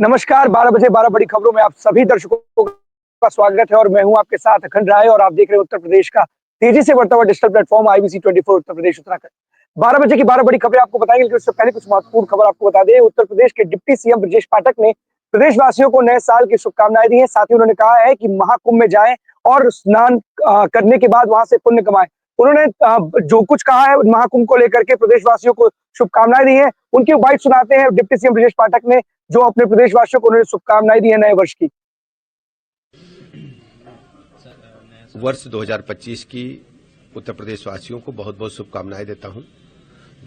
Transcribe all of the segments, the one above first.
नमस्कार, 12 बजे 12 बड़ी खबरों में आप सभी दर्शकों का स्वागत है और मैं हूं आपके साथ अखंड राय और आप देख रहे हैं उत्तर प्रदेश का तेजी से बढ़ता हुआ digital platform IBC 24 Uttar Pradesh Uttarakhand. 12 बजे की 12 बड़ी खबरें आपको बताएंगे, लेकिन उससे पहले कुछ महत्वपूर्ण खबर आपको बता दें। उत्तर प्रदेश के डिप्टी सीएम ब्रजेश पाठक ने प्रदेशवासियों को नए साल की शुभकामनाएं दी है। साथ ही उन्होंने कहा है कि महाकुंभ में जाएं और स्नान करने के बाद वहां से पुण्य कमाएं। उन्होंने जो कुछ कहा है महाकुंभ को लेकर के प्रदेशवासियों को शुभकामनाएं दी है। उनकी बाइट सुनाते हैं डिप्टी सीएम ब्रजेश पाठक ने, जो अपने प्रदेशवासियों को उन्होंने शुभकामनाएं दी है नए वर्ष की। वर्ष 2025 की उत्तर प्रदेश वासियों को बहुत बहुत शुभकामनाएं देता हूं।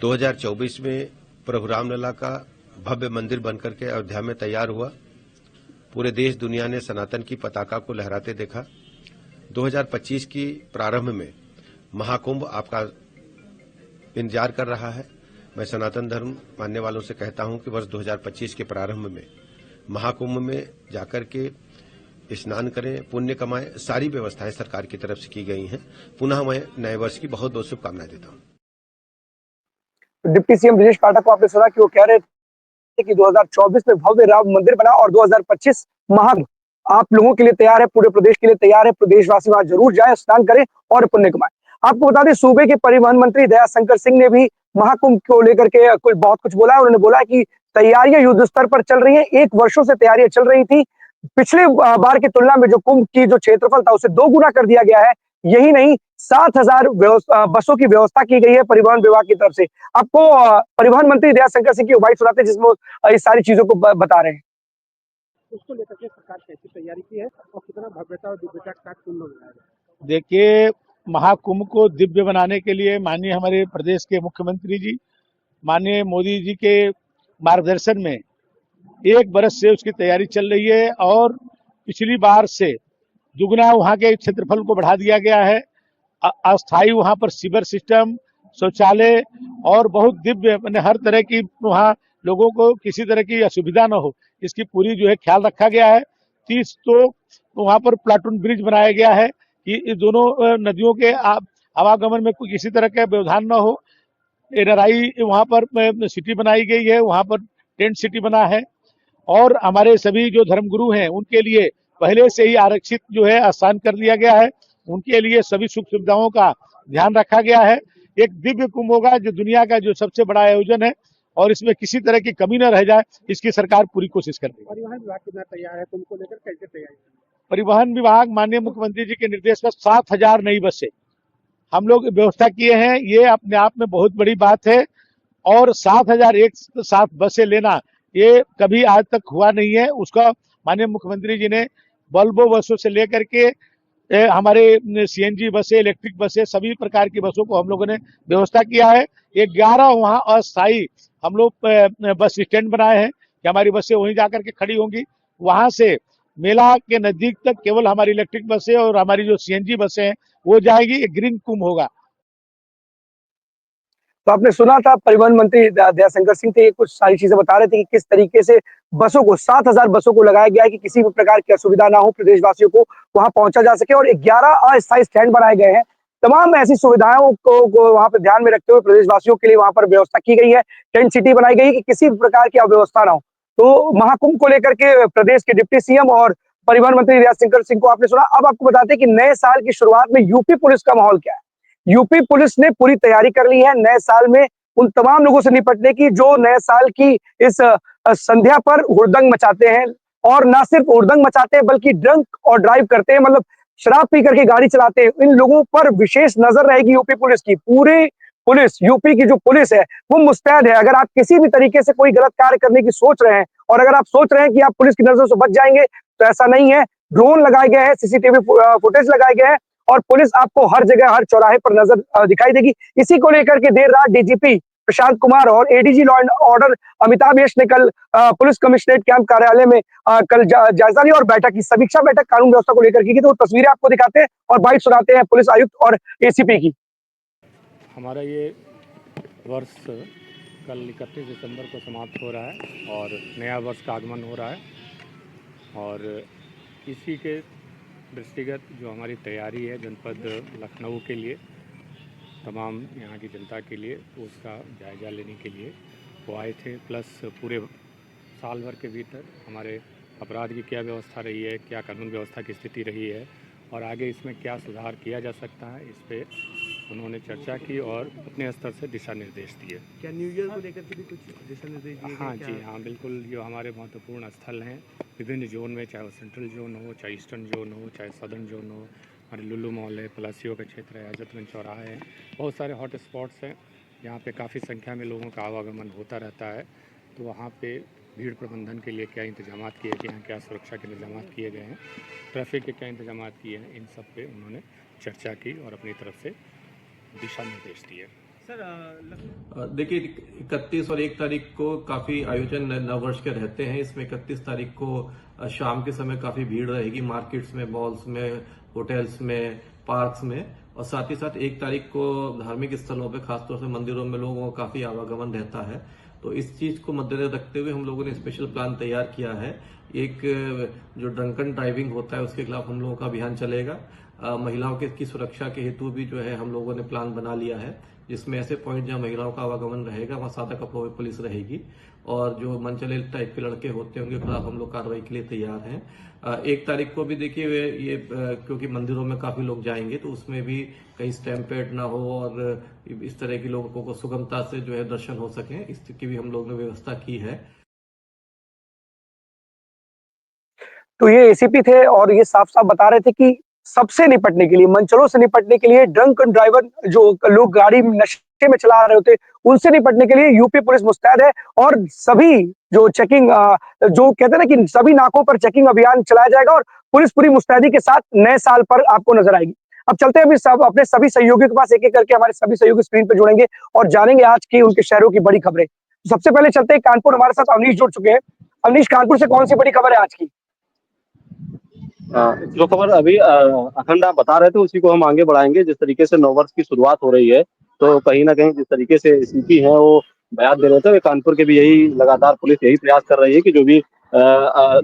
2024 में प्रभु रामलला का भव्य मंदिर बनकर के अयोध्या में तैयार हुआ। पूरे देश दुनिया ने सनातन की पताका को लहराते देखा। 2025 की प्रारंभ में महाकुंभ आपका इंतजार कर रहा है। मैं सनातन धर्म मानने वालों से कहता हूं कि वर्ष 2025 के प्रारंभ में महाकुंभ में जाकर के स्नान करें, पुण्य कमाएं। सारी व्यवस्थाएं सरकार की तरफ से की गई हैं। पुनः मैं नए वर्ष की बहुत बहुत शुभकामनाएं देता हूं। डिप्टी सीएम ब्रजेश पाठक को आपने सुना कि वो कह रहे थे कि 2024 में भव्य राम मंदिर बना और 2025 महाकुंभ आप लोगों के लिए तैयार है, पूरे प्रदेश के लिए तैयार है। प्रदेशवासी वहां जरूर जाए, स्नान करें और पुण्य कमाएं। आपको बता दें, सूबे के परिवहन मंत्री दया शंकर सिंह ने भी महाकुंभ को लेकर के बहुत कुछ बोला है। उन्होंने बोला कि तैयारियां युद्ध स्तर पर चल रही है। 1 वर्षों से तैयारियां चल रही थी। पिछले बार की तुलना में जो कुंभ की जो क्षेत्रफल था उसे 2 गुना कर दिया गया है। यही नहीं, 7,000 बसों की व्यवस्था की गई है परिवहन विभाग की तरफ से। आपको परिवहन मंत्री दया शंकर सिंह की बाइट सुनाते हैं, जिसमें इस सारी चीजों को बता रहे हैं। उसको लेकर के सरकार कैसी तैयारी की है और कितना भव्यता और दिव्यता के साथ कुंभ मनाएगा? देखिए, महाकुंभ को दिव्य बनाने के लिए माननीय हमारे प्रदेश के मुख्यमंत्री जी, माननीय मोदी जी के मार्गदर्शन में 1 बरस से उसकी तैयारी चल रही है और पिछली बार से दुगना वहाँ के क्षेत्रफल को बढ़ा दिया गया है। अस्थायी वहाँ पर सीवर सिस्टम, शौचालय और बहुत दिव्य, मैंने हर तरह की वहाँ लोगों को किसी तरह की असुविधा न हो, इसकी पूरी जो है ख्याल रखा गया है। 30 तो वहाँ पर प्लाटून ब्रिज बनाया गया है कि इस दोनों नदियों के आवागमन में कोई किसी तरह का व्यवधान न हो। एनआरआई वहाँ पर सिटी बनाई गई है, वहाँ पर टेंट सिटी बना है और हमारे सभी जो धर्मगुरु हैं उनके लिए पहले से ही आरक्षित जो है स्थान कर दिया गया है। उनके लिए सभी सुख सुविधाओं का ध्यान रखा गया है। एक दिव्य कुंभ होगा जो दुनिया का जो सबसे बड़ा आयोजन है और इसमें किसी तरह की कमी न रह जाए, इसकी सरकार पूरी कोशिश कर रही है। परिवहन विभाग कितना तैयार है, कुंभ को लेकर कैसे तैयारी? परिवहन विभाग माननीय मुख्यमंत्री जी के निर्देश पर 7,000 नई बसें हम लोग व्यवस्था किए हैं। ये अपने आप में बहुत बड़ी बात है और 7,000 एक साथ बसें लेना ये कभी आज तक हुआ नहीं है। उसका माननीय मुख्यमंत्री जी ने वॉल्वो बसों से लेकर के हमारे सीएनजी बसें, इलेक्ट्रिक बसें, सभी प्रकार की बसों को हम लोगों ने व्यवस्था किया है। 11 वहाँ अस्थायी हम लोग बस स्टैंड बनाए हैं कि हमारी बसें वहीं जाकर के खड़ी होंगी। वहां से मेला के नजदीक तक केवल हमारी इलेक्ट्रिक बसें और हमारी जो सीएनजी बसें हैं वो जाएगी। एक ग्रीन कुंभ होगा। तो आपने सुना था परिवहन मंत्री दया शंकर सिंह थे, कुछ सारी चीजें बता रहे थे कि किस तरीके से बसों को 7,000 बसों को लगाया गया है कि किसी भी प्रकार की असुविधा ना हो, प्रदेशवासियों को वहां पहुंचा जा सके और 11 अस्थायी स्टैंड बनाए गए हैं। तमाम ऐसी सुविधाओं को वहां पर ध्यान में रखते हुए प्रदेशवासियों के लिए वहां पर व्यवस्था की गई है। टेंट सिटी बनाई गई है कि किसी भी प्रकार की अव्यवस्था ना हो। तो महाकुंभ को लेकर के प्रदेश के डिप्टी सीएम और परिवहन मंत्री दया शंकर सिंह को आपने सुना। अब आपको बताते हैं कि नए साल की शुरुआत में यूपी पुलिस का माहौल क्या है। यूपी पुलिस ने पूरी तैयारी कर ली है नए साल में उन तमाम लोगों से निपटने की जो नए साल की इस संध्या पर हुड़दंग मचाते हैं, और ना सिर्फ हुड़दंग मचाते हैं बल्कि ड्रंक और ड्राइव करते हैं, मतलब शराब पी करके गाड़ी चलाते हैं। इन लोगों पर विशेष नजर रहेगी यूपी पुलिस की। पूरी पुलिस, यूपी की जो पुलिस है वो मुस्तैद है। अगर आप किसी भी तरीके से कोई गलत कार्य करने की सोच रहे हैं और अगर आप सोच रहे हैं कि आप पुलिस की नजरों से बच जाएंगे, तो ऐसा नहीं है। ड्रोन लगाए गए हैं, सीसीटीवी फुटेज लगाए गए हैं और पुलिस आपको हर जगह हर चौराहे पर नजर दिखाई देगी। इसी को लेकर के देर रात डीजीपी प्रशांत कुमार और ADG law and order Amitabh Yash ने कल पुलिस कमिश्नरेट कैंप कार्यालय में कल जायजा लिया और बैठक की, समीक्षा बैठक कानून व्यवस्था को लेकर की। तो तस्वीरें आपको दिखाते हैं और बाइट सुनाते हैं पुलिस आयुक्त और एसीपी की। हमारा ये वर्ष कल 31 दिसंबर को समाप्त हो रहा है और नया वर्ष का आगमन हो रहा है और इसी के दृष्टिगत जो हमारी तैयारी है जनपद लखनऊ के लिए, तमाम यहाँ की जनता के लिए, उसका जायज़ा लेने के लिए वो आए थे। प्लस पूरे साल भर के भीतर हमारे अपराध की क्या व्यवस्था रही है, क्या कानून व्यवस्था की स्थिति रही है और आगे इसमें क्या सुधार किया जा सकता है, इस पे उन्होंने चर्चा की और अपने स्तर से दिशा निर्देश दिए। क्या न्यू ईयर को लेकर के भी कुछ दिशा निर्देश दिए? हाँ जी, हाँ बिल्कुल, जो हमारे महत्वपूर्ण स्थल हैं विभिन्न जोन में, चाहे वो सेंट्रल जोन हो, चाहे ईस्टर्न जोन हो, चाहे सदर्न जोन हो, हमारे लुल्लू मॉल है, पलासियो का क्षेत्र है, हजरतगंज चौराहा है, बहुत सारे हॉट स्पॉट्स हैं यहाँ पे काफ़ी संख्या में लोगों का आवागमन होता रहता है। तो वहाँ पे भीड़ प्रबंधन के लिए क्या इंतजाम किए गए हैं, क्या सुरक्षा के इंतजाम किए गए हैं, ट्रैफिक के क्या इंतजाम किए हैं, इन सब पे उन्होंने चर्चा की और अपनी तरफ से दिशा निर्देश दिए। देखिए 31 और 1 तारीख को काफी आयोजन नववर्ष के रहते हैं। इसमें 31 तारीख को शाम के समय काफी भीड़ रहेगी मार्केट्स में, मॉल्स में, होटल्स में, पार्क्स में, और साथ ही साथ 1 तारीख को धार्मिक स्थलों पे, खासतौर से मंदिरों में लोगों का काफी आवागमन रहता है। तो इस चीज को मद्देनजर रखते हुए हम लोगों ने स्पेशल प्लान तैयार किया है। एक जो ड्रंकन ड्राइविंग होता है उसके खिलाफ हम लोगों का अभियान चलेगा। महिलाओं की सुरक्षा के हेतु भी जो है हम लोगों ने प्लान बना लिया है, जिसमें ऐसे पॉइंट जहां महिलाओं का आवागमन रहेगा वहां सादा कपड़ों में पुलिस रहेगी, और जो मनचले टाइप के लड़के होते हैं उनके खिलाफ हम लोग कार्रवाई के लिए तैयार हैं। 1 तारीख को भी देखिए ये क्योंकि मंदिरों में काफी लोग जाएंगे तो उसमें भी कहीं स्टैम्पेड ना हो और इस तरह की लोगों को सुगमता से जो है दर्शन हो सके, इसकी भी हम लोग ने व्यवस्था की है। तो ये एसीपी थे और ये साफ-साफ बता रहे थे कि सबसे निपटने के लिए, मनचलों से निपटने के लिए, ड्रंक एंड ड्राइवर जो लोग गाड़ी नशे में चला रहे होते, उनसे निपटने के लिए यूपी पुलिस मुस्तैद है और सभी जो चेकिंग जो कहते हैं ना कि सभी नाकों पर चेकिंग अभियान चलाया जाएगा और पुलिस पूरी मुस्तैदी के साथ नए साल पर आपको नजर आएगी। अब चलते हैं अभी सब अपने सभी सहयोगियों के पास, एक-एक करके हमारे सभी सहयोगी स्क्रीन पे जुड़ेंगे और जानेंगे आज की उनके शहरों की बड़ी खबरें। सबसे पहले चलते हैं कानपुर, हमारे साथ अवनीश जुड़ चुके हैं। अवनीश, कानपुर से कौन सी बड़ी खबर है आज की? जो खबर अभी अखंड आप बता रहे थे उसी को हम आगे बढ़ाएंगे। जिस तरीके से नववर्ष की शुरुआत हो रही है तो कहीं ना कहीं जिस तरीके से एसीपी हैं वो बयान दे रहे थे, कानपुर के भी यही लगातार पुलिस यही प्रयास कर रही है कि जो भी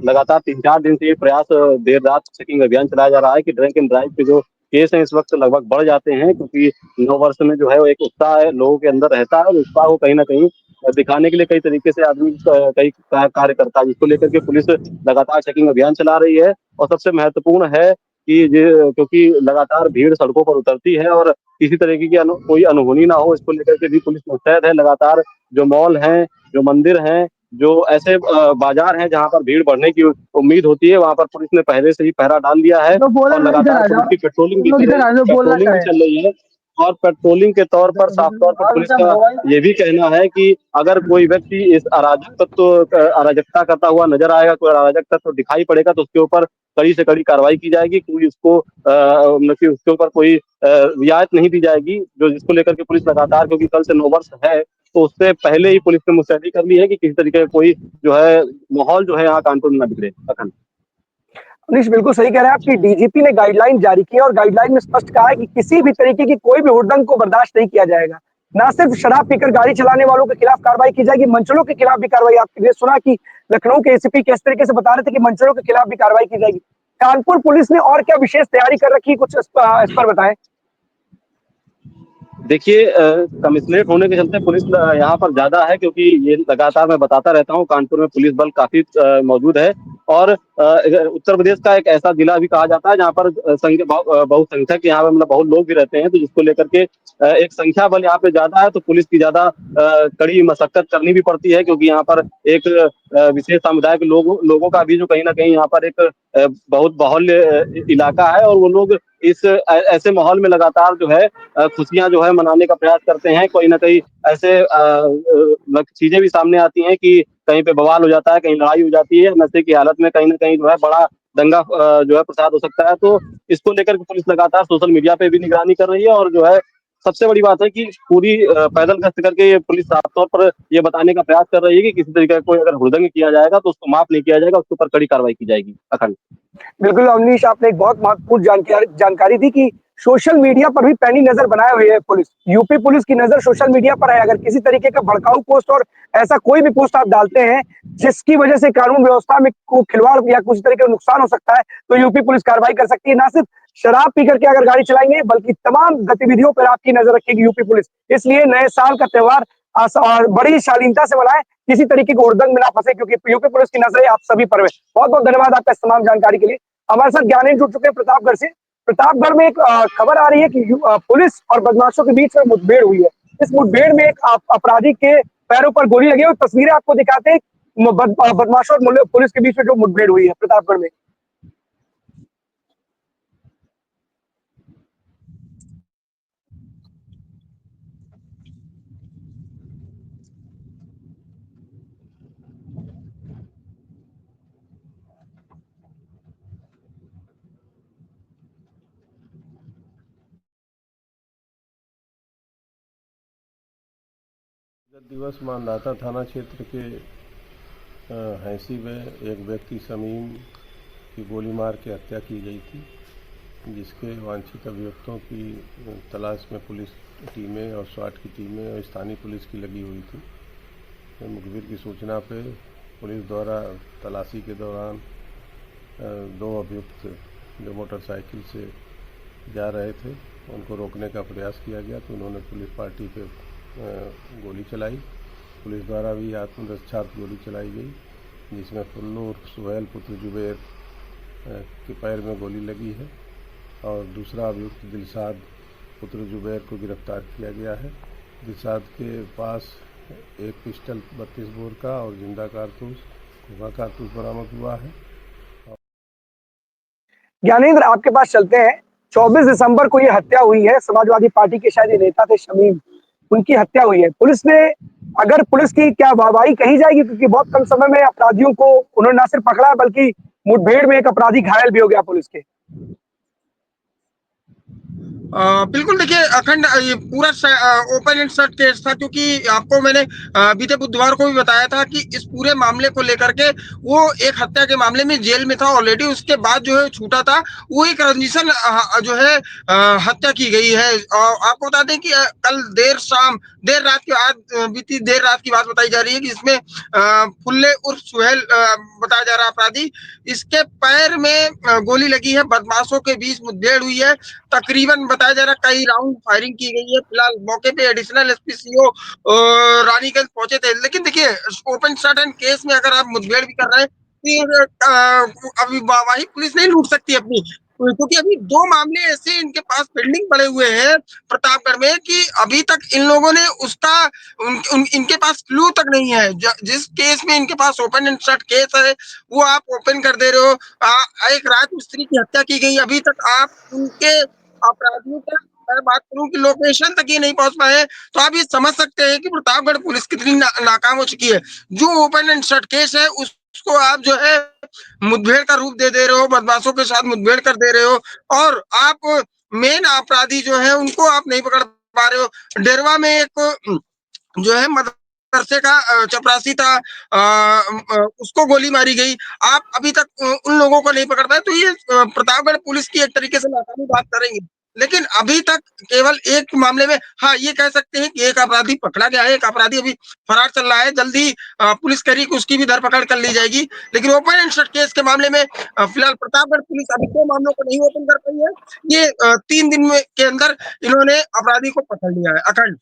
लगातार 3-4 दिन से ये प्रयास देर रात चेकिंग अभियान चलाया जा रहा है कि ड्रंक एंड ड्राइव के जो केस हैं इस वक्त लगभग बढ़ जाते हैं, क्योंकि नववर्ष में जो है वो एक उत्साह लोगों के अंदर रहता है और उत्साह को कहीं ना कहीं दिखाने के लिए कई तरीके से आदमी कई कार्य करता है, जिसको लेकर के पुलिस लगातार चेकिंग अभियान चला रही है। और सबसे महत्वपूर्ण है कि क्योंकि लगातार भीड़ सड़कों पर उतरती है और किसी तरीके की कोई अनहोनी ना हो, इसको लेकर के भी पुलिस मुस्तैद है। लगातार जो मॉल हैं, जो मंदिर हैं, जो ऐसे बाजार हैं जहां पर भीड़ बढ़ने की उम्मीद होती है, वहां पर पुलिस ने पहले से ही पहरा डाल दिया है और लगातार पुलिस की पेट्रोलिंग भी चल रही है। और पेट्रोलिंग के तौर पर साफ तौर पर पुलिस का ये भी कहना है कि अगर कोई व्यक्ति इस अराजकता करता हुआ नजर आएगा, कोई अराजक तत्व दिखाई पड़ेगा तो उसके ऊपर कड़ी से कड़ी कार्रवाई की जाएगी। कोई उसको उसके ऊपर कोई रियायत नहीं दी जाएगी, जो जिसको लेकर के पुलिस लगातार, क्योंकि कल से नववर्ष है तो उससे पहले ही पुलिस ने मुस्तैदी कर ली है कि किसी तरीके का कोई जो है माहौल जो है यहाँ कानपुर में न बिगड़े। अखंड अनिश, बिल्कुल सही कह रहे हैं आप कि डीजीपी ने गाइडलाइन जारी की है और गाइडलाइन में स्पष्ट कहा है कि किसी भी तरीके की कोई भी हुड़दंग को बर्दाश्त नहीं किया जाएगा। ना सिर्फ शराब पीकर गाड़ी चलाने वालों के खिलाफ कार्रवाई की जाएगी, मंचलों के खिलाफ भी कार्रवाई। आपने सुना कि लखनऊ के एसीपी किस तरीके से बता रहे थे कि मंचलों के खिलाफ भी कार्रवाई की जाएगी। कानपुर पुलिस ने और क्या विशेष तैयारी कर रखी है, कुछ इस पर बताएं। देखिए कमिश्नरेट होने के चलते पुलिस यहाँ पर ज्यादा है, क्योंकि ये लगातार मैं बताता रहता हूँ कानपुर में पुलिस बल काफी मौजूद है। और उत्तर प्रदेश का एक ऐसा जिला भी कहा जाता है जहाँ पर बहुसंख्यक यहाँ पे मतलब बहुत लोग भी रहते हैं, तो जिसको लेकर के एक संख्या बल यहाँ पे ज्यादा है, तो पुलिस की ज्यादा कड़ी मशक्कत करनी भी पड़ती है, क्योंकि यहाँ पर एक विशेष समुदाय के लोगों का भी जो कहीं ना कहीं यहाँ पर एक बहुत बाहुल्य इलाका है और वो लोग इस ऐसे माहौल में लगातार जो है खुशियां जो है मनाने का प्रयास करते हैं। कोई ना कहीं ऐसे चीजें भी सामने आती हैं कि कहीं पे बवाल हो जाता है, कहीं लड़ाई हो जाती है, नशे की हालत में कहीं ना कहीं जो है बड़ा दंगा जो है प्रसाद हो सकता है। तो इसको लेकर के पुलिस लगातार सोशल मीडिया पे भी निगरानी कर रही है और जो है सबसे बड़ी बात है कि पूरी पैदल गश्त करके ये पुलिस साफ तौर पर ये बताने का प्रयास कर रही है कि किसी तरीके का कोई अगर हुड़दंग किया जाएगा तो उसको माफ नहीं किया जाएगा, उसके ऊपर कड़ी कार्रवाई की जाएगी। अखंड बिल्कुल अवनीश, आपने एक बहुत महत्वपूर्ण जानकारी दी कि सोशल मीडिया पर भी पैनी नजर बनाए हुए है पुलिस। यूपी पुलिस की नजर सोशल मीडिया पर है। अगर किसी तरीके का भड़काऊ पोस्ट और ऐसा कोई भी पोस्ट आप डालते हैं जिसकी वजह से कानून व्यवस्था में को खिलवाड़ या कुछ तरीके का नुकसान हो सकता है तो यूपी पुलिस कार्रवाई कर सकती है। ना सिर्फ शराब पी करके अगर गाड़ी चलाएंगे बल्कि तमाम गतिविधियों पर आपकी नजर रखेगी यूपी पुलिस। इसलिए नए साल का त्योहार और बड़ी शालीनता से मनाएं, किसी तरीके के उड़दंग में ना फंसे, क्योंकि यूपी पुलिस की नजरें आप सभी पर है। बहुत बहुत धन्यवाद आपका इस तमाम जानकारी के लिए। हमारे साथ ज्ञानेंद्र जुड़ चुके हैं प्रतापगढ़ से। प्रतापगढ़ में एक खबर आ रही है कि पुलिस और बदमाशों के बीच में मुठभेड़ हुई है। इस मुठभेड़ में एक अपराधी के पैरों पर गोली लगी है। तस्वीरें आपको दिखाते हैं बदमाशों और पुलिस के बीच में जो मुठभेड़ हुई है प्रतापगढ़ में। दिवस मानदाता थाना क्षेत्र के हैंसी में एक व्यक्ति शमीम की गोली मार के हत्या की गई थी, जिसके वांछित अभियुक्तों की तलाश में पुलिस टीमें और स्वाट की टीमें और स्थानीय पुलिस की लगी हुई थी। मुखबिर की सूचना पे पुलिस द्वारा तलाशी के दौरान दो अभियुक्त जो मोटरसाइकिल से जा रहे थे उनको रोकने का प्रयास किया गया, तो उन्होंने पुलिस पार्टी पे गोली चलाई। पुलिस द्वारा भी आत्मरक्षार्थ गोली चलाई गई, जिसमें पुन्नू सुहेल पुत्र जुबैर के पैर में गोली लगी है और दूसरा अभियुक्त दिलशाद पुत्र जुबैर को गिरफ्तार किया गया है। दिलशाद के पास एक पिस्टल 32 बोर का और जिंदा कारतूस खुफा कारतूस बरामद हुआ है। ज्ञानेंद्र, आपके पास चलते हैं। 24 दिसंबर को ये हत्या हुई है। समाजवादी पार्टी के शायद ये नेता थे शमीम, उनकी हत्या हुई है। पुलिस ने, अगर पुलिस की क्या वाहवाही कही जाएगी, क्योंकि बहुत कम समय में अपराधियों को उन्होंने ना सिर्फ पकड़ा बल्कि मुठभेड़ में एक अपराधी घायल भी हो गया पुलिस के। बिल्कुल, देखिए अखंड ये पूरा ओपन एंड शट केस था, क्योंकि आपको मैंने बीते बुधवार को भी बताया था कि इस पूरे मामले को लेकर के वो एक हत्या के मामले में जेल में था ऑलरेडी, उसके बाद जो है छूटा था। वो एक रंजिशन जो है हत्या की गई है। आपको बता दें कि कल देर रात की बीती देर रात की बात बताई जा रही है कि इसमें फुल्ले उर्फ सुहेल बताया जा रहा अपराधी, इसके पैर में गोली लगी है। बदमाशों के बीच मुठभेड़ हुई है, तकरीबन बताया जा रहा कई राउंड फायरिंग की गई है। फिलहाल मौके पे एडिशनल एसपी सीओ रानीगंज पहुंचे थे। लेकिन देखिए, ओपन शट एंड केस में अगर आप मुठभेड़ भी कर रहे हैं, अभी वही पुलिस नहीं लूट सकती अपनी, क्योंकि अभी दो मामले ऐसे इनके पास पेंडिंग पड़े हुए हैं प्रतापगढ़ में कि अभी तक इन लोगों ने उसका इनके पास क्लू तक नहीं है। जिस केस में इनके पास ओपन एंड शट केस है वो आप ओपन कर दे रहे हो। एक राजमिस्त्री की हत्या की गई, अभी तक आप उनके अपराधियों तक, मैं बात करूं कि लोकेशन तक ही नहीं पहुंच पाए, तो आप ये समझ सकते हैं कि प्रतापगढ़ पुलिस कितनी नाकाम हो चुकी है। जो ओपन एंड शट केस है उसको आप जो है मुठभेड़ का रूप दे रहे हो, बदमाशों के साथ मुठभेड़ कर दे रहे हो, और आप मेन अपराधी जो है उनको आप नहीं पकड़ पा रहे हो। डेरवा में एक जो है मदरसे का चपरासी था, उसको गोली मारी गई, आप अभी तक उन लोगों को नहीं पकड़ पाए। तो ये प्रतापगढ़ पुलिस की एक तरीके से नाकामी बात करेंगे, लेकिन अभी तक केवल एक मामले में हाँ ये कह सकते हैं कि एक अपराधी पकड़ा गया है, एक अपराधी अभी फरार चल रहा है। जल्दी पुलिस करी कि उसकी भी धरपकड़ कर ली जाएगी। लेकिन ओपन एंड शट केस के मामले में फिलहाल प्रतापगढ़ पुलिस अभी दो मामलों को नहीं ओपन कर पाई है। ये 3 दिन में के अंदर इन्होंने अपराधी को पकड़ लिया है। अखंड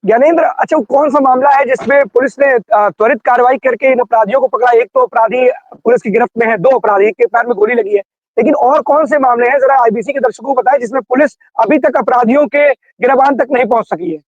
ज्ञानेंद्र, अच्छा, वो कौन सा मामला है जिसमें पुलिस ने त्वरित कार्रवाई करके इन अपराधियों को पकड़ा? एक तो अपराधी पुलिस की गिरफ्त में है, दो अपराधी, एक के पैर में गोली लगी है, लेकिन और कौन से मामले हैं जरा आईबीसी के दर्शकों को बताएं जिसमें पुलिस अभी तक अपराधियों के गिरबान तक नहीं पहुंच सकी है?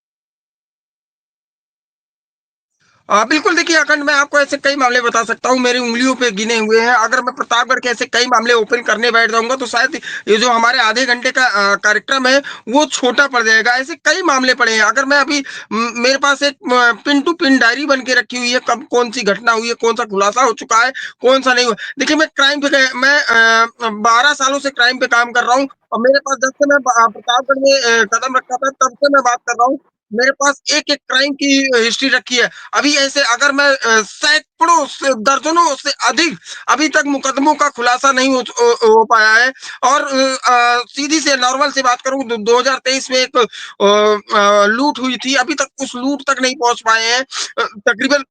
बिल्कुल, देखिए अखंड, मैं आपको ऐसे कई मामले बता सकता हूँ, मेरी उंगलियों पे गिने हुए हैं। अगर मैं प्रतापगढ़ के ऐसे कई मामले ओपन करने बैठ जाऊंगा तो शायद ये जो हमारे आधे घंटे का कार्यक्रम है वो छोटा पड़ जाएगा। ऐसे कई मामले पड़े हैं। अगर मैं अभी मेरे पास एक पिन टू पिन डायरी बन के रखी हुई है, कब कौन सी घटना हुई है, कौन सा खुलासा हो चुका है, कौन सा नहीं हुआ। देखिए, मैं क्राइम पे मैं 12 सालों से क्राइम पे काम कर रहा हूँ, और मेरे पास जब से मैं प्रतापगढ़ में कदम रखा था तब से मैं बात कर रहा हूँ, मेरे पास एक एक क्राइम की हिस्ट्री रखी है। अभी ऐसे अगर मैं सैकड़ों से दर्जनों से अधिक अभी तक मुकदमों का खुलासा नहीं हो पाया है। और सीधी से नॉर्मल से बात करूं तो 2023 में एक लूट हुई थी, अभी तक उस लूट तक नहीं पहुंच पाए हैं। तकरीबन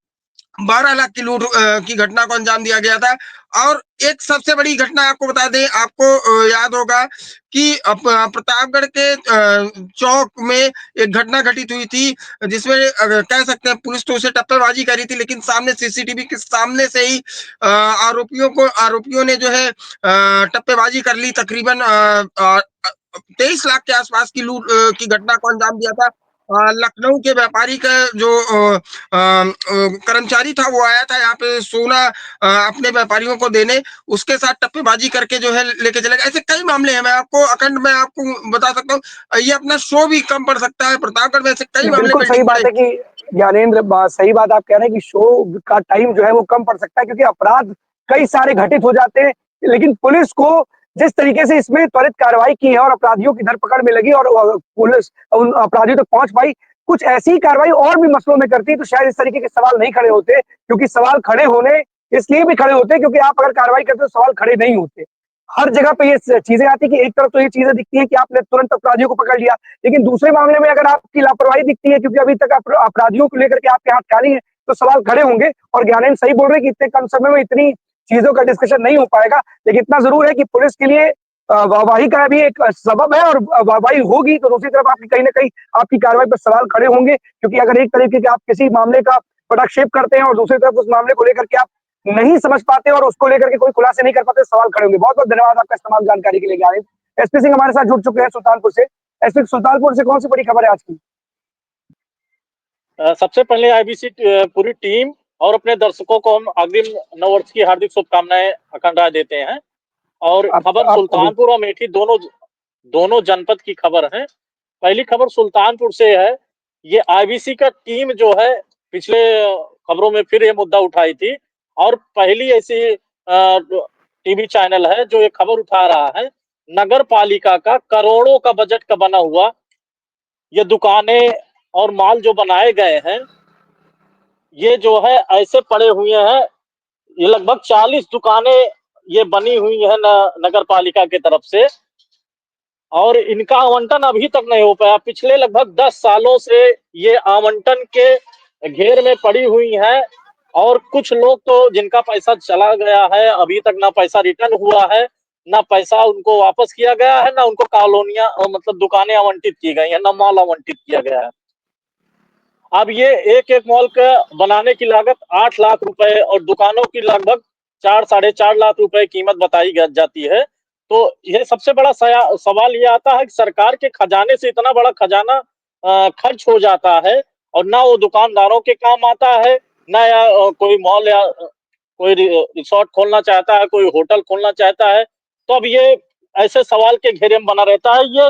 12 लाख की लूट की घटना को अंजाम दिया गया था। और एक सबसे बड़ी घटना आपको बता दें, आपको याद होगा कि प्रतापगढ़ के चौक में एक घटना घटित हुई थी, जिसमें कह सकते हैं पुलिस तो उसे टप्परबाजी करी थी, लेकिन सामने सीसीटीवी के सामने से ही आरोपियों ने जो है टप्पेबाजी कर ली। तकरीबन 23 लाख के आसपास की लूट की घटना को अंजाम दिया था। लखनऊ के व्यापारी का जो कर्मचारी था, वो आया था यहाँ पे सोना अपने व्यापारियों को देने, उसके साथ टप्पेबाजी करके जो है लेके चले गए। ऐसे कई मामले हैं, मैं आपको अखंड में आपको बता सकता हूँ, ये अपना शो भी कम पड़ सकता है। प्रतापगढ़ में ऐसे कई मामले बिल्कुल सही पेंडिंग पड़े। बात है कि ज्ञानेंद्र, सही बात आप कह रहे हैं कि शो का टाइम जो है वो कम पड़ सकता है, क्योंकि अपराध कई सारे घटित हो जाते हैं। लेकिन पुलिस को जिस तरीके से इसमें त्वरित कार्रवाई की है और अपराधियों की धरपकड़ में लगी और पुलिस उन अपराधियों तक पहुंच पाई, कुछ ऐसी कार्रवाई और भी मसलों में करती तो शायद इस तरीके के सवाल नहीं खड़े होते। क्योंकि सवाल खड़े होने इसलिए भी खड़े होते क्योंकि आप अगर कार्रवाई करते तो सवाल खड़े नहीं होते। हर जगह पे ये चीजें आती कि एक तरफ तो ये चीजें दिखती है कि आपने तुरंत अपराधियों को पकड़ लिया, लेकिन दूसरे मामले में अगर आपकी लापरवाही दिखती है, क्योंकि अभी तक अपराधियों को लेकर के आपके हाथ खाली है, तो सवाल खड़े होंगे। और ज्ञानेंद्र सही बोल रहे हैं कि इतने कम समय में इतनी चीजों का डिस्कशन नहीं हो पाएगा, लेकिन इतना जरूर है कि पुलिस के लिए वाहवाही का भी एक सबब है, और वाहवाही होगी तो दूसरी तरफ आपकी कहीं ना कहीं आपकी कार्रवाई पर सवाल खड़े होंगे। क्योंकि अगर एक तरीके के आप किसी मामले का पटाक्षेप करते हैं और दूसरी तरफ उस मामले को लेकर के आप नहीं समझ पाते और उसको लेकर के कोई खुलासे नहीं कर पाते, सवाल खड़े होंगे। बहुत बहुत धन्यवाद आपका इस तमाम जानकारी के लिए ज्ञानेंद्र। एसपी सिंह हमारे साथ जुड़ चुके हैं सुल्तानपुर से। एसपी सुल्तानपुर से कौन सी बड़ी खबर है आज की? सबसे पहले आईबीसी पूरी टीम और अपने दर्शकों को हम अग्रिम नववर्ष की हार्दिक शुभकामनाएं अखंड राय देते हैं। और खबर सुल्तानपुर और अमेठी दोनों जनपद की खबर है। पहली खबर सुल्तानपुर से है। ये आईबीसी का टीम जो है पिछले खबरों में फिर ये मुद्दा उठाई थी, और पहली ऐसी टीवी चैनल है जो ये खबर उठा रहा है। नगर पालिका का करोड़ों का बजट का बना हुआ ये दुकानें और माल जो बनाए गए हैं, ये जो है ऐसे पड़े हुए हैं। ये लगभग 40 दुकानें ये बनी हुई है नगर पालिका की तरफ से, और इनका आवंटन अभी तक नहीं हो पाया। पिछले लगभग 10 सालों से ये आवंटन के घेर में पड़ी हुई है, और कुछ लोग तो जिनका पैसा चला गया है, अभी तक ना पैसा रिटर्न हुआ है, ना पैसा उनको वापस किया गया है, ना उनको कॉलोनियां मतलब दुकानें आवंटित की गई है, ना मॉल आवंटित किया गया है। अब ये एक मॉल का बनाने की लागत 8 लाख रुपए और दुकानों की लगभग 4-4.5 लाख रुपए कीमत बताई जाती है। तो ये सबसे बड़ा सवाल ये आता है कि सरकार के खजाने से इतना बड़ा खजाना खर्च हो जाता है, और ना वो दुकानदारों के काम आता है, ना कोई मॉल या कोई रिसोर्ट खोलना चाहता है, कोई होटल खोलना चाहता है। तो अब ये ऐसे सवाल के घेरे में बना रहता है। ये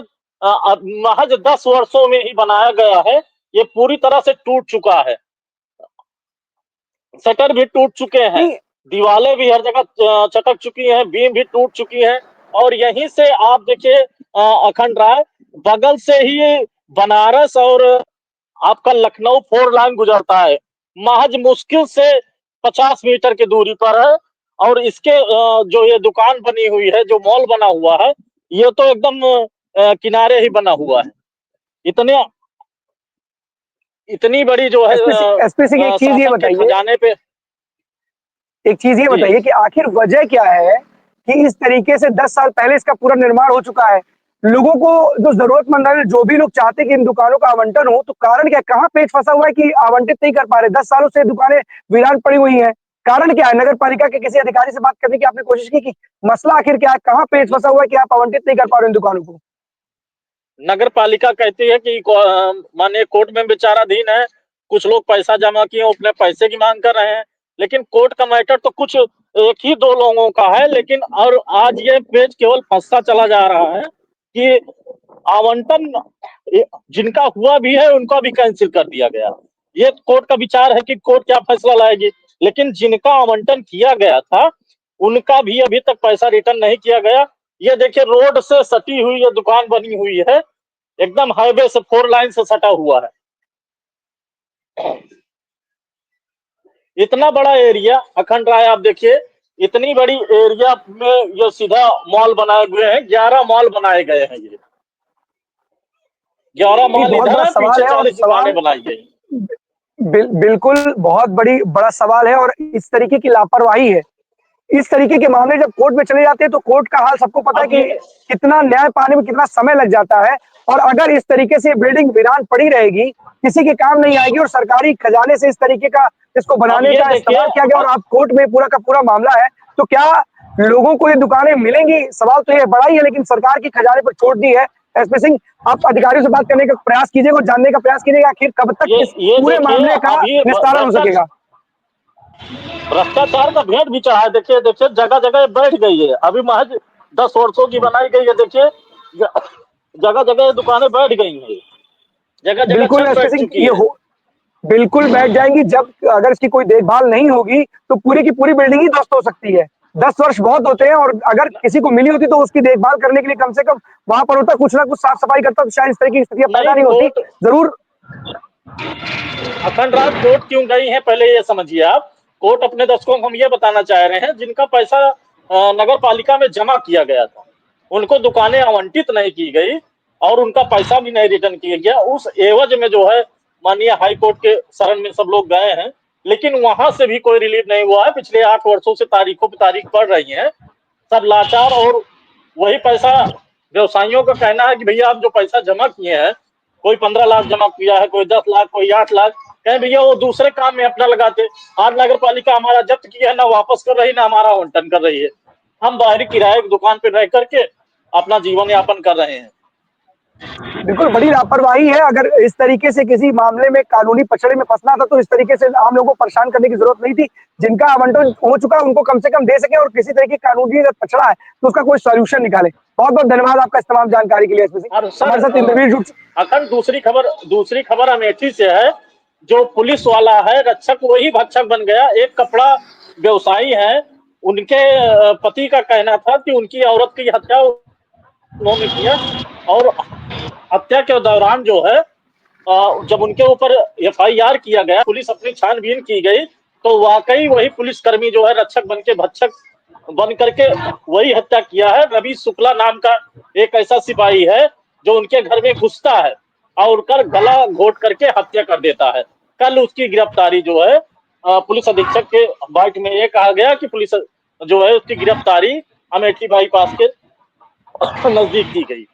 महज 10 वर्षों में ही बनाया गया है। ये पूरी तरह से टूट चुका है, शटर भी टूट चुके हैं, दीवारें भी हर जगह चटक चुकी हैं, बीम भी टूट चुकी हैं। और यहीं से आप देखिए अखंड राय, बगल से ही बनारस और आपका लखनऊ 4 लाइन गुजरता है, महज मुश्किल से 50 मीटर की दूरी पर है। और इसके जो ये दुकान बनी हुई है, जो मॉल बना हुआ है, ये तो एकदम किनारे ही बना हुआ है। इतनी बड़ी जो है एसपी सिंह, एक चीज ये बताइए, खजाने पे एक चीज ये बताइए कि आखिर वजह क्या है कि इस तरीके से 10 साल पहले इसका पूरा निर्माण हो चुका है, लोगों को जो जरूरतमंद है, जो भी लोग चाहते कि इन दुकानों का आवंटन हो, तो कारण क्या, कहाँ पेच फंसा हुआ है कि आवंटित नहीं कर पा रहे? 10 सालों से दुकानें वीरान पड़ी हुई हैं, कारण क्या है? नगर पालिका के किसी अधिकारी से बात करने की आपने कोशिश की कि मसला आखिर क्या है, कहाँ पेच फंसा हुआ है कि आप आवंटित नहीं कर पा रहे इन दुकानों को? नगर पालिका कहती है कि माने कोर्ट में विचाराधीन है, कुछ लोग पैसा जमा किए, अपने पैसे की मांग कर रहे हैं। लेकिन कोर्ट का मैटर तो कुछ एक ही 2 लोगों का है, लेकिन और आज ये पेज केवल फंसता चला जा रहा है कि आवंटन जिनका हुआ भी है उनका भी कैंसिल कर दिया गया। ये कोर्ट का विचार है कि कोर्ट क्या फैसला लाएगी, लेकिन जिनका आवंटन किया गया था उनका भी अभी तक पैसा रिटर्न नहीं किया गया। ये देखिए रोड से सटी हुई ये दुकान बनी हुई है, एकदम हाईवे से 4 लाइन से सटा हुआ है। इतना बड़ा एरिया अखंड राय, आप देखिए इतनी बड़ी एरिया में ये सीधा मॉल बनाए हुए हैं। 11 मॉल बनाए गए हैं। ये 11 मॉल इधर है, पीछे 40 दुकानें बनाई गई। बिल्कुल बहुत बड़ा सवाल है और इस तरीके की लापरवाही है। इस तरीके के मामले जब कोर्ट में चले जाते हैं तो कोर्ट का हाल सबको पता है अब कि ये कितना न्याय पाने में कितना समय लग जाता है और अगर इस तरीके से बिल्डिंग वीरान पड़ी रहेगी, किसी के काम नहीं आएगी और सरकारी खजाने से इस तरीके का इसको अब बनाने ये का देखिए इस्तेमाल किया गया और अब कोर्ट में पूरा का पूरा मामला है, तो क्या लोगों को ये दुकानें मिलेंगी? सवाल तो ये बड़ा ही है लेकिन सरकार के खजाने पर छोड़ दी है। एसपी सिंह, आप अधिकारियों से बात करने का प्रयास कीजिएगा और जानने का प्रयास कीजिएगा आखिर कब तक इस ये पूरे देखिए मामले का अभी निस्तारण हो सकेगा? भ्रष्टाचार का भेंट भी चढ़ा है। देखिए देखिए जगह जगह बैठ गई है। अभी महज 10 वर्षों की बनाई गई है। देखिए जगह जगह दुकानें बैठ गई हैं। जगह जगह बिल्कुल छत एसपी बैठ सिंह, चुकी ये है। हो बिल्कुल बैठ जाएँगी जब अगर इसकी कोई देखभाल नहीं होगी, तो पूरी की पूरी बिल्डिंग ही ध्वस्त हो सकती है। 10 वर्ष बहुत होते हैं और अगर किसी को मिली होती तो उसकी देखभाल करने के लिए कम से कम वहाँ पर होता, कुछ ना कुछ साफ-सफाई करता तो शायद इस तरह की स्थितियाँ पैदा नहीं नहीं होती। कोर्ट ज़रूर अखंड राज कोर्ट क्यों गई है पहले ये समझिए आप। कोर्ट अपने दर्शकों को हम ये बताना चाह रहे हैं जिनका पैसा नगर पालिका में जमा किया गया था, उनको दुकानें आवंटित नहीं की गई और उनका पैसा भी नहीं रिटर्न किया गया। उस एवज में जो है माननीय हाई कोर्ट के शरण में सब लोग गए हैं, लेकिन वहां से भी कोई रिलीफ नहीं हुआ है। पिछले 8 वर्षों से तारीखों पर तारीख बढ़ रही है। सब लाचार और वही पैसा व्यवसायियों का कहना है कि भैया आप जो पैसा जमा किए हैं, कोई 15 लाख जमा किया है, कोई 10 लाख, कोई 8 लाख, कहें भैया वो दूसरे काम में अपना लगाते। आज नगर पालिका हमारा जब्त किया है, ना वापस कर रही ना हमारा आवंटन कर रही है। हम बाहरी किराए की दुकान पे रह करके अपना जीवन यापन कर रहे हैं। बिल्कुल बड़ी लापरवाही है। अगर इस तरीके से किसी मामले में कानूनी पचड़े में फंसना था तो इस तरीके से आम लोगों को परेशान करने की जरूरत नहीं थी। जिनका आवंटन हो चुका है उनको कम से कम दे सके और किसी तरह की कानूनी अगर पचड़ा है तो उसका कोई सॉल्यूशन निकाले। बहुत बहुत धन्यवाद आपका इस तमाम जानकारी के लिए एसपी सिंह। और हमारे साथ सर इंटरव्यू जुड़ अखंड दूसरी खबर अमेठी से है। जो पुलिस वाला है रक्षक वही भक्षक बन गया। एक कपड़ा व्यवसायी है, उनके पति का कहना था कि उनकी औरत की हत्या उन्होंने किया और हत्या के दौरान जो है जब उनके ऊपर एफआईआर किया गया, पुलिस अपनी छानबीन की गई तो वाकई वही पुलिसकर्मी जो है रक्षक बन के भक्षक बन करके वही हत्या किया है। रवि शुक्ला नाम का एक ऐसा सिपाही है जो उनके घर में घुसता है और कर गला घोट करके हत्या कर देता है। कल उसकी गिरफ्तारी जो है पुलिस अधीक्षक के बाइट में ये कहा गया कि पुलिस जो है उसकी गिरफ्तारी अमेठी बाईपास के नजदीक की गई।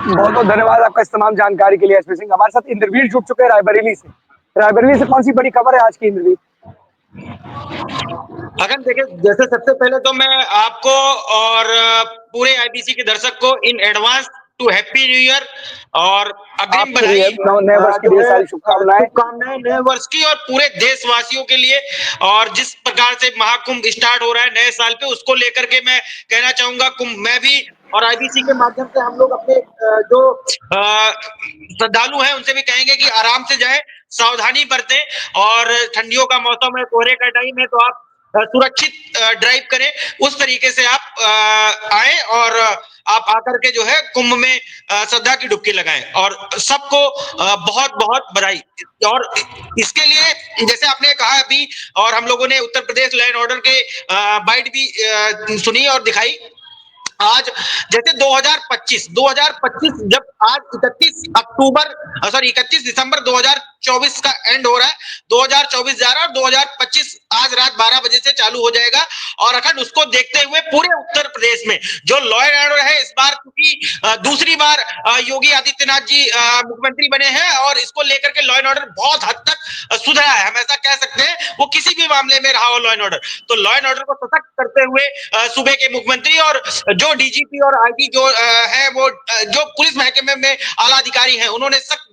बहुत बहुत धन्यवाद आपका इस तमाम जानकारी के लिए एसपी सिंह। हमारे साथ इंद्रवीर जुड़ चुके हैं रायबरेली से। रायबरेली से कौन सी बड़ी खबर है आज की इंद्रवीर? अगर देखिए, जैसे सबसे पहले तो मैं आपको और पूरे आईबीसी के दर्शक को in advance to happy new year और अग्रिम बधाई नए वर्ष की जो ढेर है सारी शुभकामनाएं। शुभकामनाएं नए वर्ष की और पूरे देशवासियों के लिए। और जिस प्रकार से महाकुंभ स्टार्ट हो रहा है नए साल पे, उसको लेकर के मैं कहना चाहूंगा कुंभ मैं भी और आईबीसी के माध्यम से हम लोग अपने जो श्रद्धालु हैं उनसे भी कहेंगे कि आराम से जाएं, सावधानी बरतें और ठंडियों का मौसम है, कोहरे का टाइम है, तो आप सुरक्षित ड्राइव करें। उस तरीके से आप आए और आप आकर के जो है कुंभ में श्रद्धा की डुबकी लगाएं और सबको बहुत बहुत बधाई। और इसके लिए जैसे आपने कहा अभी और हम लोगों ने Uttar Pradesh law and order के बाइट भी सुनी और दिखाई। आज जैसे 2025 जब आज 31 दिसंबर 2024 का एंड हो रहा है, 2024 जा रहा है और 2025 आज रात 12 बजे से चालू हो जाएगा। और अखंड उसको देखते हुए पूरे उत्तर प्रदेश में जो लॉ एंड ऑर्डर है इस बार, क्योंकि दूसरी बार योगी आदित्यनाथ जी मुख्यमंत्री बने हैं और इसको लेकर के लॉ एंड ऑर्डर बहुत हद तक सुधरा है, हम ऐसा कह सकते हैं। वो किसी भी मामले में रहा हो लॉ एंड ऑर्डर, तो लॉ एंड ऑर्डर को सशक्त करते हुए सूबे के मुख्यमंत्री और जो डीजीपी और आईजी जो है वो जो पुलिस महकमे में आला अधिकारी हैं, उन्होंने सख्त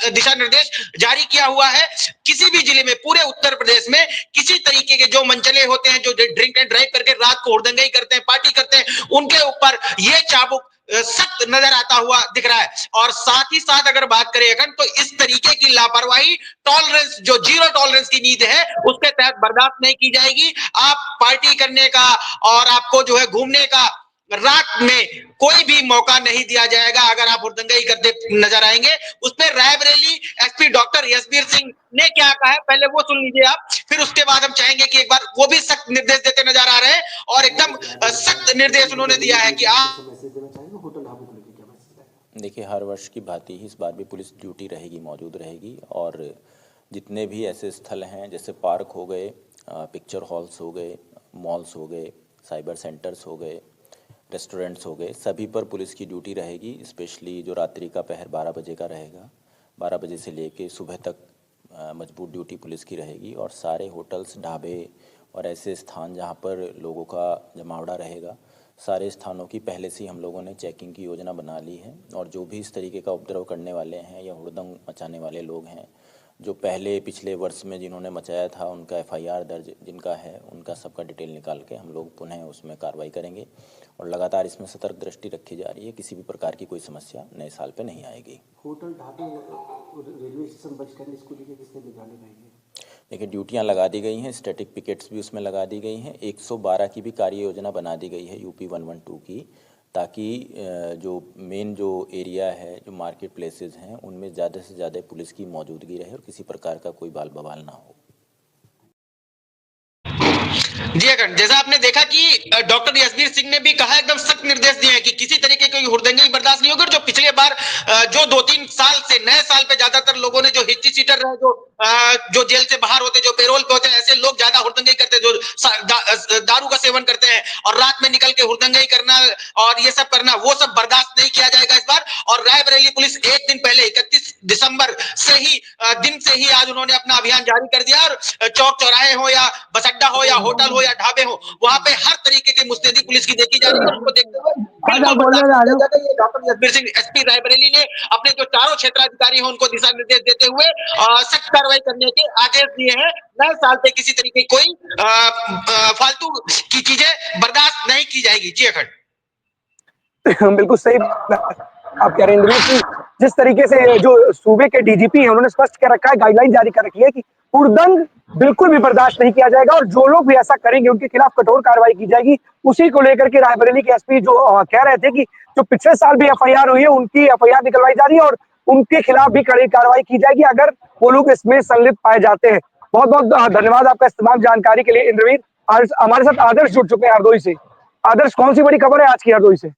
दिशा निर्देश जारी किया हुआ है। किसी भी जिले में पूरे उत्तर प्रदेश में किसी तरीके के जो मनचले होते हैं, जो ड्रिंक एंड ड्राइव करके रात को हुड़दंगई करते हैं, पार्टी करते हैं, उनके ऊपर ये चाबुक सख्त नजर आता हुआ दिख रहा है। और साथ ही साथ अगर बात करें अगर तो इस तरीके की लापरवाही टॉलरेंस जो जीरो टॉलरेंस की नीति है उसके तहत बर्दाश्त नहीं की जाएगी। आप पार्टी करने का और आपको जो है घूमने का रात में कोई भी मौका नहीं दिया जाएगा। अगर आप हुड़दंगई करते नजर आएंगे, उसमें रायबरेली एसपी डॉक्टर यशबीर सिंह ने क्या कहा है पहले वो सुन लीजिए आप, फिर उसके बाद हम चाहेंगे कि एक बार वो भी सख्त निर्देश देते नजर आ रहे हैं। और एकदम सख्त निर्देश उन्होंने दिया है कि आप देखिए, हर वर्ष की भांति ही इस बार भी पुलिस ड्यूटी रहेगी, मौजूद रहेगी, और जितने भी ऐसे स्थल हैं जैसे पार्क हो गए, पिक्चर हॉल्स हो गए, मॉल्स हो गए, साइबर सेंटर्स हो गए, रेस्टोरेंट्स हो गए, सभी पर पुलिस की ड्यूटी रहेगी। स्पेशली जो रात्रि का पहर 12 बजे का रहेगा, 12 बजे से लेके सुबह तक मजबूत ड्यूटी पुलिस की रहेगी। और सारे होटल्स, ढाबे और ऐसे स्थान जहाँ पर लोगों का जमावड़ा रहेगा, सारे स्थानों की पहले से ही हम लोगों ने चेकिंग की योजना बना ली है। और जो भी इस तरीके का उपद्रव करने वाले हैं या हुड़दंग मचाने वाले लोग हैं, जो पहले पिछले वर्ष में जिन्होंने मचाया था, उनका एफआईआर दर्ज जिनका है, उनका सबका डिटेल निकाल के हम लोग पुनः उसमें कार्रवाई करेंगे। और लगातार इसमें सतर्क दृष्टि रखी जा रही है, किसी भी प्रकार की कोई समस्या नए साल पे नहीं आएगी। होटल, ढाबे, रेलवे स्टेशन बंद करने, इसको लेकर किसने निगरानी रहेगी? देखिए, ड्यूटियां लगा दी गई हैं, स्टैटिक पिकेट्स भी उसमें लगा दी गई हैं, 112 की भी कार्य योजना बना दी गई है यूपी 112 की, ताकि जो मेन जो एरिया है, जो मार्केट प्लेसेस हैं, उनमें ज़्यादा से ज़्यादा पुलिस की मौजूदगी रहे और किसी प्रकार का कोई बाल बवाल ना हो। जी अखंड, जैसा आपने देखा कि डॉक्टर यशवीर सिंह ने भी कहा, एकदम सख्त निर्देश दिए हैं कि किसी तरीके की हुड़दंगी बर्दाश्त नहीं होगी। और जो पिछले बार जो 2-3 साल से नए साल पे ज्यादातर लोगों ने जो हिस्ट्री सीटर रहे, जो जेल से बाहर होते, जो पेरोल पे होते हैं, ऐसे लोग ज्यादा हुड़दंगी करते हैं, जो दारू का सेवन करते हैं और रात में निकल के हुड़दंगी करना और ये सब करना, वो सब बर्दाश्त नहीं किया जाएगा इस बार। और रायबरेली पुलिस एक दिन पहले 31 दिसंबर से ही दिन से ही आज उन्होंने अपना अभियान जारी कर दिया। और चौक चौराहे हो या बस अड्डा हो या होटल हो या ढाबे हो, वहां पे हर तरीके की मुस्तैदी पुलिस की देखी जा रही है। उसको देखते हुए बिल्कुल बर्दाश्त नहीं किया जाएगा। ये डॉक्टर यशवीर सिंह, एसपी रायबरेली ने अपने जो चारों क्षेत्राधिकारी हैं उनको दिशा निर्देश देते हुए सख्त कार्रवाई करने के आदेश दिए हैं। नए साल पे किसी तरीके की कोई फालतू की चीजें बर्दाश्त नहीं की जाएगी। जी अखंड, बिल्कुल सही आप कह रहे हैं इंद्रजीत कि जिस तरीके से जो सूबे के डीजीपी हैं उन्होंने स्पष्ट कर रखा है, गाइडलाइन जारी कर रखी है कि हुड़दंग बिल्कुल भी बर्दाश्त नहीं किया जाएगा और जो लोग भी ऐसा करेंगे उनके खिलाफ कठोर कार्रवाई की जाएगी। उसी को लेकर के रायबरेली के एसपी जो कह रहे थे कि जो पिछले साल भी एफआईआर हुई है, उनकी एफआईआर निकलवाई जा रही है और उनके खिलाफ भी कड़ी कार्रवाई की जाएगी अगर वो लोग इसमें संलिप्त पाए जाते हैं। बहुत बहुत धन्यवाद आपका इस तमाम जानकारी के लिए इंद्रवीर। हमारे साथ आदर्श जुड़ चुके हैं हरदोई से। आदर्श, कौन सी बड़ी खबर है आज की हरदोई से?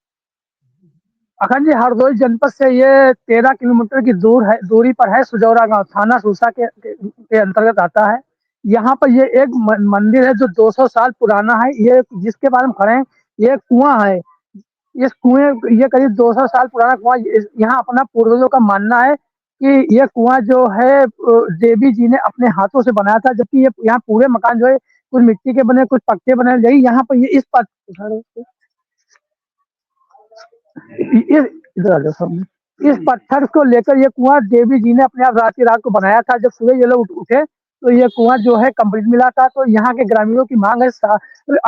अखंड जी, हरदोई जनपद से ये 13 किलोमीटर की दूरी पर है सुजौरा गांव, थाना सूसा के अंतर्गत आता है। यहाँ पर ये एक मंदिर है जो 200 साल पुराना है। ये जिसके बारे में खड़े हैं, ये कुआं है। इस कुएं, ये करीब 200 साल पुराना कुआं, यहाँ अपना पूर्वजों का मानना है कि ये कुआं जो है देवी जी ने अपने हाथों से बनाया था। जबकि ये यहाँ पूरे मकान जो है कुछ मिट्टी के बने, कुछ पक्के बने। यही यहाँ पर ये इस पत्थर को लेकर ये कुआं देवी जी ने अपने आप रात को बनाया था। जब सुबह ये लोग उठे तो ये कुआं जो है कंप्लीट मिला था। तो यहाँ के ग्रामीणों की मांग है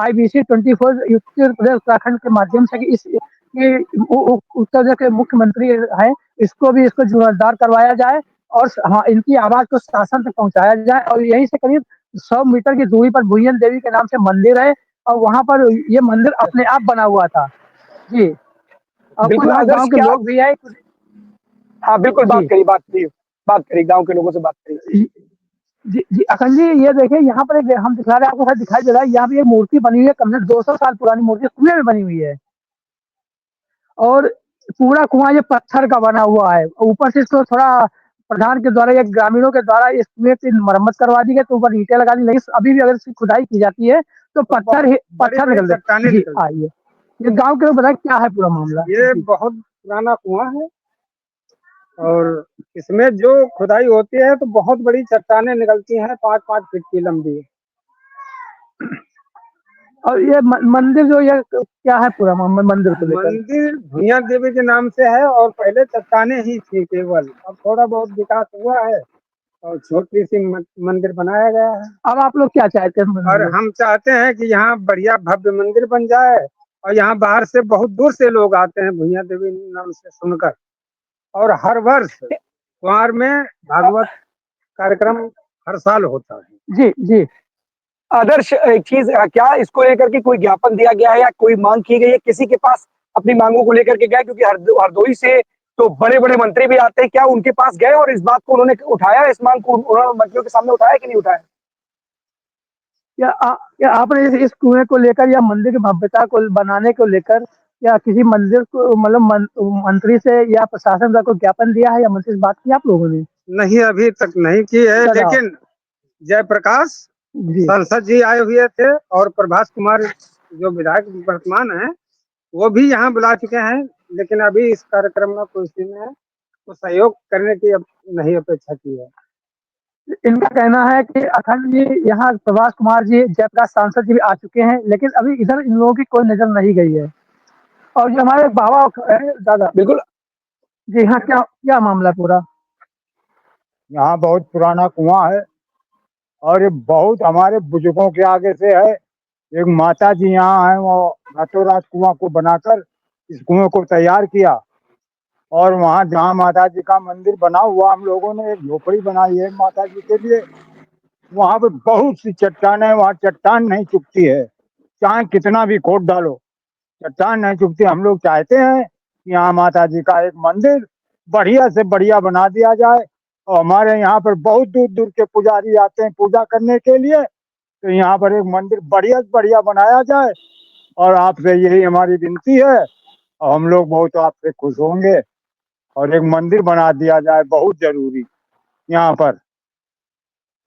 IBC 24 उत्तर प्रदेश उत्तराखंड के माध्यम से कि उत्तर प्रदेश के मुख्यमंत्री है, इसको जीर्णोद्धार करवाया जाए और हाँ, इनकी आवाज को शासन तक पहुंचाया जाए। और यहीं से करीब 100 मीटर की दूरी पर भुयन देवी के नाम से मंदिर है और वहां पर ये मंदिर अपने आप बना हुआ था। जी, बिल्कुल गांव के लोग भी आए। हाँ बिल्कुल, बात करिए गांव के लोगों से बात करिए। जी अखंड जी, ये देखिए यहाँ पर एक हम दिखा रहे हैं, आपको दिखाई दे रहा है, यहाँ पे एक मूर्ति बनी हुई है, कम से कम 200 साल पुरानी मूर्ति कुएं में बनी हुई है। और पूरा कुआं ये पत्थर का बना हुआ है। ऊपर से इसको थोड़ा प्रधान के द्वारा या ग्रामीणों के द्वारा इस कुएं की मरम्मत करवा दी गई, तो ऊपर ईंटें लगा दी। लेकिन अभी भी अगर इसकी खुदाई की जाती है तो पत्थर निकल जाता है। ये गांव के लोग बताए क्या है पूरा मामला? ये बहुत पुराना कुआं है और इसमें जो खुदाई होती है तो बहुत बड़ी चट्टानें निकलती हैं, 5-5 फीट की लंबी। और ये मंदिर जो ये क्या है पूरा मंदिर को लेकर? मंदिर भुइयां देवी के नाम से है और पहले चट्टानें ही थी केवल। अब थोड़ा बहुत विकास हुआ है और छोटी सी मंदिर बनाया गया है। अब आप लोग क्या चाहते हैं? और हम चाहते हैं कि यहाँ बढ़िया भव्य मंदिर बन जाए और यहाँ बाहर से बहुत दूर से लोग आते हैं भुइयां देवी नाम से सुनकर। और हर वर्ष कुंवार में भागवत कार्यक्रम हर साल होता है। जी जी। आदर्श, एक चीज, क्या इसको लेकर के कोई ज्ञापन दिया गया है या कोई मांग की गई है किसी के पास अपनी मांगों को लेकर के गए? क्योंकि हरदोई से तो बड़े बड़े मंत्री भी आते हैं, क्या उनके पास गए और इस बात को उन्होंने उठाया, इस मांग को उन्होंने मंत्रियों के सामने उठाया कि नहीं उठाया? या आपने इस कुएं को लेकर या मंदिर की भव्यता को बनाने को लेकर या किसी मंदिर को मतलब मंत्री से या प्रशासन का कोई ज्ञापन दिया है या मंत्री से बात की आप लोगों ने? नहीं, अभी तक नहीं की है, अच्छा, लेकिन जयप्रकाश जी। सांसद जी आए हुए थे और प्रभास कुमार जो विधायक वर्तमान हैं, वो भी यहाँ बुला चुके हैं, लेकिन अभी इस कार्यक्रम में किसी ने तो सहयोग करने की अब नहीं अपेक्षा की है। इनका कहना है कि अखंड जी यहाँ प्रभास कुमार जी, जयप्रकाश सांसद जी भी आ चुके हैं, लेकिन अभी इधर इन लोगों की कोई नजर नहीं गई है। और जो हमारे बाबा है दादा, बिल्कुल जी हाँ, क्या क्या मामला है पूरा? यहाँ बहुत पुराना कुआं है और ये बहुत हमारे बुजुर्गों के आगे से है। एक माता जी यहाँ है, वो रातों रात कुआं को बनाकर इस कुएं को तैयार किया और वहाँ जहाँ माता जी का मंदिर बना हुआ, हम लोगों ने एक झोपड़ी बनाई है माता जी के लिए। वहाँ पे बहुत सी चट्टानें, वहाँ चट्टान नहीं चुकती है, चाहे कितना भी खोद डालो चट्टान नहीं चुकती। हम लोग चाहते हैं कि यहाँ माता जी का एक मंदिर बढ़िया से बढ़िया बना दिया जाए और हमारे यहाँ पर बहुत दूर दूर के पुजारी आते हैं पूजा करने के लिए, तो यहाँ पर एक मंदिर बढ़िया से बढ़िया बनाया जाए और आपसे यही हमारी विनती है और हम लोग बहुत आपसे खुश होंगे और एक मंदिर बना दिया जाए, बहुत जरूरी यहाँ पर।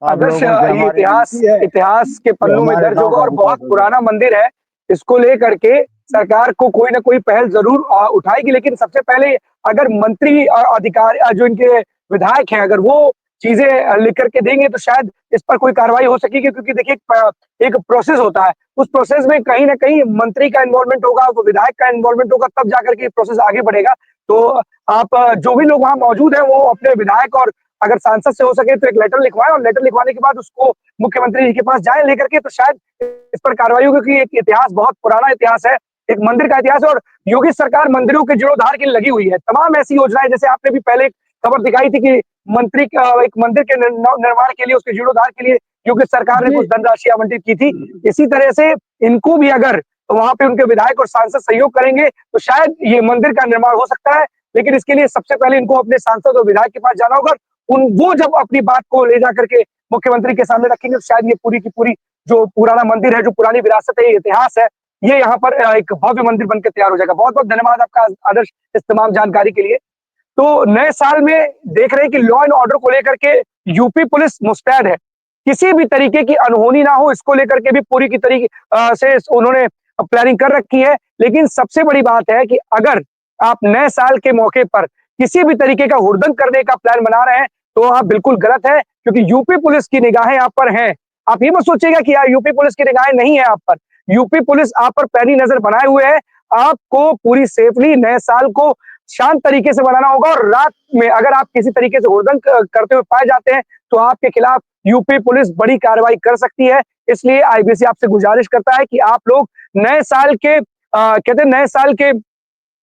आप आदर्श, लोगों से ये हमारी इतिहास विनती है इतिहास के कि पन्नों में हमारे दर्ज गांव होगा का और बहुत विकास हो जाए। पुराना मंदिर है। इसको लेकर के सरकार को कोई ना कोई पहल जरूर उठाएगी, लेकिन सबसे पहले अगर मंत्री अधिकारी जो इनके विधायक हैं, अगर वो चीजें लिख करके देंगे तो शायद इस पर कोई कार्रवाई हो सकेगी, क्योंकि देखिए एक प्रोसेस होता है, उस प्रोसेस में कहीं ना कहीं मंत्री का इन्वॉल्वमेंट होगा, वो विधायक का इन्वॉल्वमेंट होगा, तब जाकर के प्रोसेस आगे बढ़ेगा। तो आप जो भी लोग वहां मौजूद हैं वो अपने विधायक और अगर सांसद से हो सके तो एक लेटर लिखवाएं और लेटर लिखवाने के बाद उसको मुख्यमंत्री जी के पास जाए लेकर के, तो शायद इस पर कार्रवाई होगी, क्योंकि एक इतिहास, बहुत पुराना इतिहास है, एक मंदिर का इतिहास है और योगी सरकार मंदिरों के जीर्णोद्धार के लिए लगी हुई है। तमाम ऐसी योजनाएं, जैसे आपने भी पहले खबर दिखाई थी कि एक मंदिर के निर्माण के लिए, उसके जीर्णोद्धार के लिए योगी सरकार ने कुछ धनराशि आवंटित की थी। इसी तरह से इनको भी अगर वहां पे उनके विधायक और सांसद सहयोग करेंगे तो शायद ये मंदिर का निर्माण हो सकता है, लेकिन इसके लिए सबसे पहले इनको अपने सांसद और विधायक के पास जाना होगा। वो जब अपनी बात को ले जाकर के मुख्यमंत्री के सामने रखेंगे तो शायद ये पूरी की पूरी जो पुराना मंदिर है, जो पुरानी विरासत है, ये इतिहास है, ये यहाँ पर एक भव्य मंदिर बनकर तैयार हो जाएगा। बहुत बहुत धन्यवाद आपका आदर्श इस तमाम जानकारी के लिए। तो नए साल में देख रहे हैं कि लॉ एंड ऑर्डर को लेकर के यूपी पुलिस मुस्तैद है, किसी भी तरीके की अनहोनी ना हो, इसको लेकर के भी पूरी की तरीके से उन्होंने प्लानिंग कर रखी है। लेकिन सबसे बड़ी बात है कि अगर आप नए साल के मौके पर किसी भी तरीके का हुड़दंग करने का प्लान बना रहे हैं तो आप बिल्कुल गलत है, क्योंकि यूपी पुलिस की निगाहें आप पर हैं। आप ये मत सोचिएगा कि यार यूपी पुलिस की निगाहें नहीं है आप पर, यूपी पुलिस आप पर पैनी नजर बनाए हुए है। आपको पूरी सेफली नए साल को शांत तरीके से बनाना होगा और रात में अगर आप किसी तरीके से हुड़दंग करते हुए पाए जाते हैं तो आपके खिलाफ यूपी पुलिस बड़ी कार्रवाई कर सकती है। इसलिए आईबीसी आपसे गुजारिश करता है कि आप लोग नए साल के कहते हैं नए साल के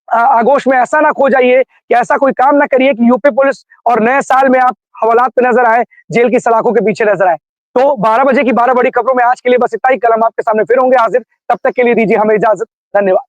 आगोश में ऐसा ना खो जाइए कि ऐसा कोई काम ना करिए कि यूपी पुलिस और नए साल में आप हवालात पे नजर आए, जेल की सलाखों के पीछे नजर आए। तो 12 बजे की 12 बड़ी खबरों में आज के लिए बस इतना ही। कल हम आपके सामने फिर होंगे हाजिर, तब तक के लिए दीजिए हमें इजाजत। धन्यवाद।